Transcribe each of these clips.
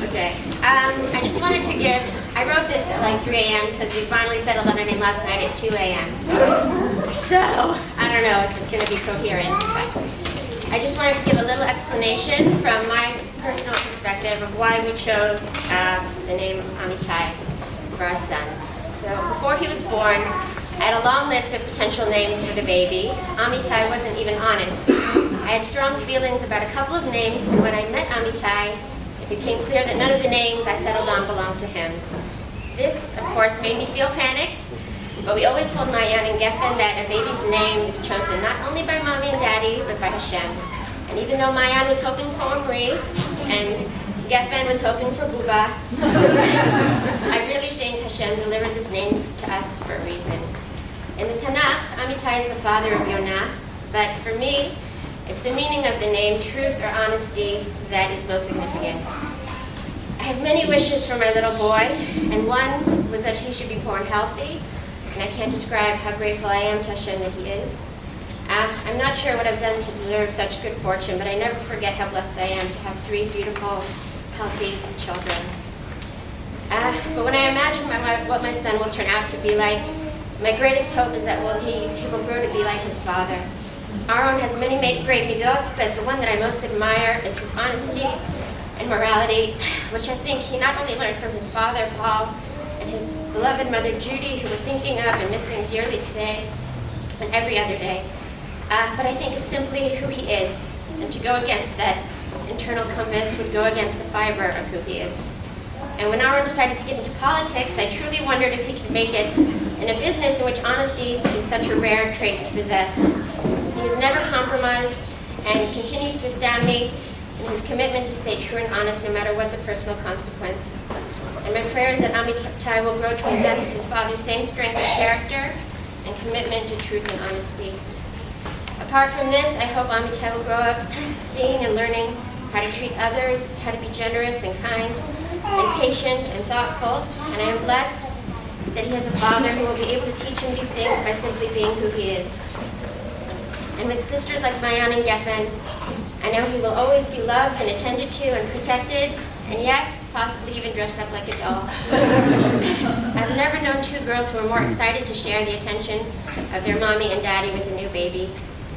Okay. I just wanted to give, I wrote this at like 3 a.m. because we finally settled on a name last night at 2 a.m. So, I don't know if it's going to be coherent, but I just wanted to give a little explanation from my personal perspective of why we chose the name Amitai for our son. So, before he was born, I had a long list of potential names for the baby. Amitai wasn't even on it. I had strong feelings about a couple of names, but when I met Amitai, it became clear that none of the names I settled on belonged to him. This, of course, made me feel panicked, but we always told Mayan and Geffen that a baby's name is chosen not only by Mommy and Daddy, but by Hashem. And even though Mayan was hoping for Omri, and Geffen was hoping for Buba, I really think Hashem delivered this name to us for a reason. In the Tanakh, Amitai is the father of Yonah, but for me, it's the meaning of the name, truth or honesty, that is most significant. I have many wishes for my little boy, and one was that he should be born healthy, and I can't describe how grateful I am to Hashem that he is. I'm not sure what I've done to deserve such good fortune, but I never forget how blessed I am to have 3 beautiful, healthy children. But when I imagine what my son will turn out to be like, my greatest hope is that he will grow to be like his father. Aaron has many great midot, but the one that I most admire is his honesty and morality, which I think he not only learned from his father, Paul, and his beloved mother, Judy, who we're thinking of and missing dearly today and every other day, but I think it's simply who he is, and to go against that internal compass would go against the fiber of who he is. And when Aaron decided to get into politics, I truly wondered if he could make it in a business in which honesty is such a rare trait to possess. He has never compromised and continues to astound me in his commitment to stay true and honest no matter what the personal consequence. And my prayer is that Amitai will grow to possess his father's same strength of character and commitment to truth and honesty. Apart from this, I hope Amitai will grow up seeing and learning how to treat others, how to be generous and kind and patient and thoughtful. And I am blessed that he has a father who will be able to teach him these things by simply being who he is. And with sisters like Mayan and Geffen, I know he will always be loved and attended to and protected, and yes, possibly even dressed up like a doll. I've never known 2 girls who are more excited to share the attention of their mommy and daddy with a new baby.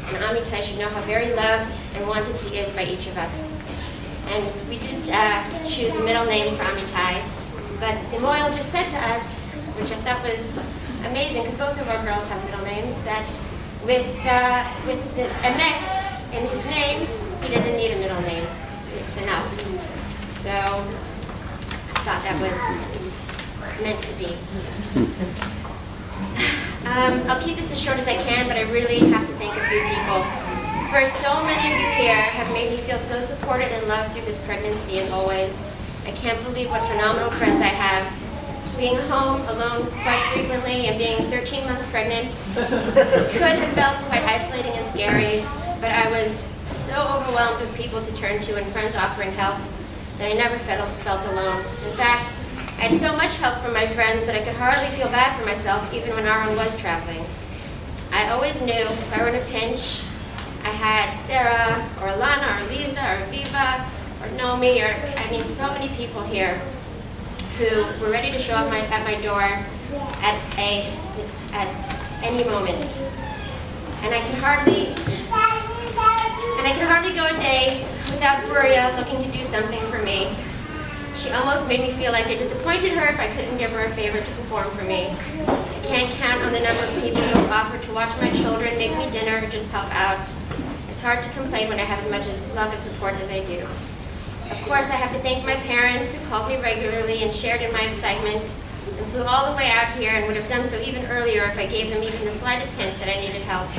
And Amitai should know how very loved and wanted he is by each of us. And we did choose a middle name for Amitai, but the Moyle just said to us, which I thought was amazing, because both of our girls have middle names, that with the Emet in his name, he doesn't need a middle name. It's enough. So I thought that was meant to be. I'll keep this as short as I can, but I really have to thank a few people. First, so many of you here have made me feel so supported and loved through this pregnancy and always. I can't believe what phenomenal friends I have. Being home alone quite frequently and being 13 months pregnant could have felt quite isolating and scary, but I was so overwhelmed with people to turn to and friends offering help that I never felt alone. In fact, I had so much help from my friends that I could hardly feel bad for myself even when Aaron was traveling. I always knew if I were in a pinch, I had Sarah or Alana or Lisa or Viva or Nomi so many people here who were ready to show up at my door at any moment. And I can hardly go a day without Gloria looking to do something for me. She almost made me feel like I disappointed her if I couldn't give her a favor to perform for me. I can't count on the number of people who have offered to watch my children, make me dinner, or just help out. It's hard to complain when I have as much love and support as I do. Of course, I have to thank my parents who called me regularly and shared in my excitement and flew all the way out here and would have done so even earlier if I gave them even the slightest hint that I needed help.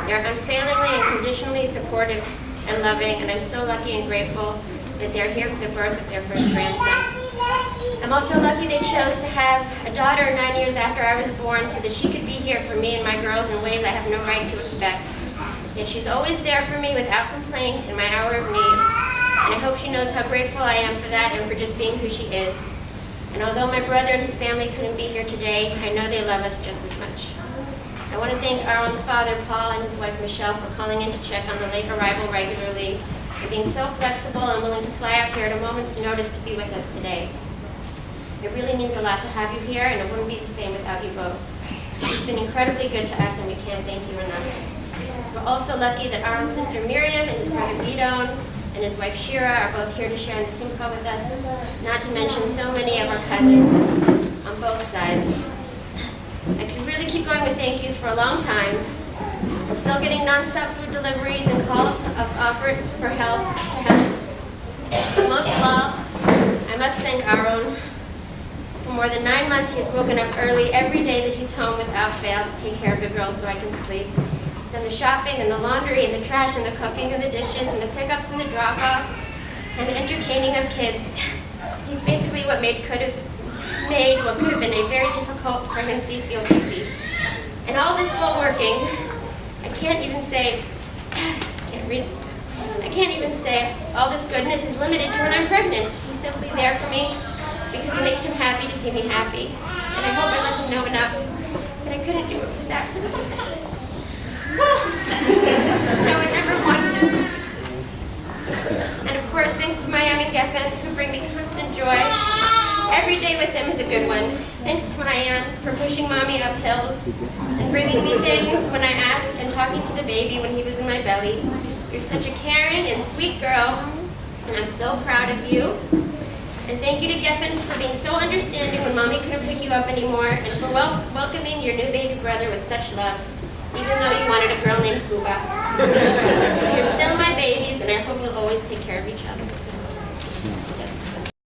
They're unfailingly and conditionally supportive and loving, and I'm so lucky and grateful that they're here for the birth of their first grandson. I'm also lucky they chose to have a daughter 9 years after I was born so that she could be here for me and my girls in ways I have no right to expect. Yet she's always there for me without complaint in my hour of need. And I hope she knows how grateful I am for that and for just being who she is. And although my brother and his family couldn't be here today, I know they love us just as much. I want to thank Aaron's father, Paul, and his wife, Michelle, for calling in to check on the late arrival regularly, and being so flexible and willing to fly out here at a moment's notice to be with us today. It really means a lot to have you here, and it wouldn't be the same without you both. You've been incredibly good to us, and we can't thank you enough. We're also lucky that Aaron's sister Miriam and his brother Gidon and his wife Shira are both here to share in the Simcha with us, not to mention so many of our cousins on both sides. I could really keep going with thank yous for a long time. I'm still getting nonstop food deliveries and calls of offers for help to help. But most of all, I must thank Aaron. For more than 9 months, he has woken up early every day that he's home without fail to take care of the girls so I can sleep. He's done the shopping and the laundry and the trash and the cooking and the dishes and the pickups and the drop-offs and the entertaining of kids. He's basically what could have been a very difficult pregnancy feel easy. And all this while working, I can't even say all this goodness is limited to when I'm pregnant. He's simply there for me because it makes him happy to see me happy. And I hope I let him know enough that I couldn't do it without him. I would never want to. And of course, thanks to Mayan and Geffen, who bring me constant joy. Every day with them is a good one. Thanks to Mayan for pushing Mommy up hills and bringing me things when I ask and talking to the baby when he was in my belly. You're such a caring and sweet girl, and I'm so proud of you. And thank you to Geffen for being so understanding when Mommy couldn't pick you up anymore, and for welcoming your new baby brother with such love, even though you wanted a girl named Kuba. You're still my babies, and I hope you'll always take care of each other.